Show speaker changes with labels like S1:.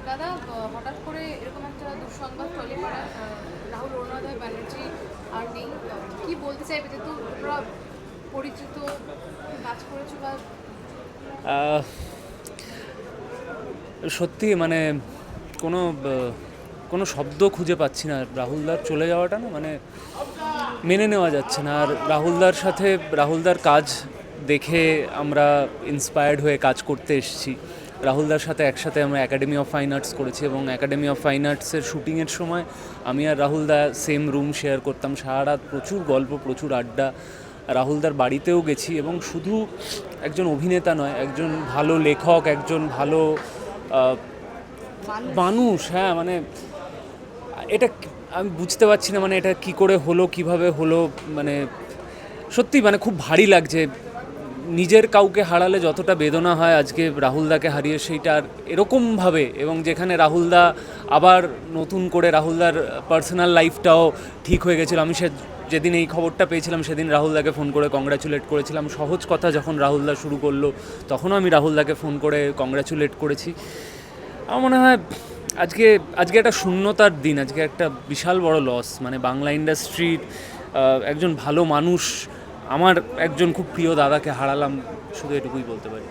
S1: দাদা, হঠাৎ করে এরকম একটা দুঃসংবাদ ছড়িয়ে পড়া, রাহুল অরুণোদয় ব্যানার্জি আর নেই। কি বলতে চাইবে, যেহেতু তোমরা পরিচিত, কাজ করেছো বা
S2: আহ, সত্যি মানে কোনো কোনো শব্দ খুঁজে পাচ্ছি না। রাহুলদার চলে যাওয়াটা না মানে মেনে নেওয়া যাচ্ছে না। আর রাহুলদার কাজ দেখে আমরা ইন্সপায়ার্ড হয়ে কাজ করতে এসেছি। রাহুলদার সাথে একসাথে আমরা একাডেমি অফ ফাইন আর্টস করেছি এবং একাডেমি অফ ফাইন আর্টসের শুটিংয়ের সময় আমি আর রাহুলদা সেম রুম শেয়ার করতাম। সারা রাত প্রচুর গল্প, প্রচুর আড্ডা। রাহুলদার বাড়িতেও গেছি এবং শুধু একজন অভিনেতা নয়, একজন ভালো লেখক, একজন ভালো মানুষ। হ্যাঁ, মানে এটা আমি বুঝতে পারছি না, মানে এটা কি করে হলো, কিভাবে হলো। মানে সত্যি মানে খুব ভারী লাগছে। নিজের কাউকে হারালে যতটা বেদনা হয়, আজকে রাহুলদাকে হারিয়ে সেইটা আর এরকমভাবে, এবং যেখানে রাহুলদা আবার নতুন করে রাহুলদার পার্সোনাল লাইফটাও ঠিক হয়ে গেছিলো। আমি যেদিন এই খবরটা পেয়েছিলাম সেদিন রাহুলদাকে ফোন করে কংগ্রাচুলেট করেছিলাম। সহজ কথা যখন রাহুলদা শুরু করলো তখনও আমি রাহুলদাকে ফোন করে কংগ্রাচুলেট করেছি। আমার মনে হয় আজকে আজকে একটা শূন্যতার দিন, আজকে একটা বিশাল বড় লস। মানে বাংলা ইন্ডাস্ট্রির একজন ভালো মানুষ, আমার একজন খুব প্রিয় দাদাকে হারালাম, শুধু এটুকুই বলতে পারি।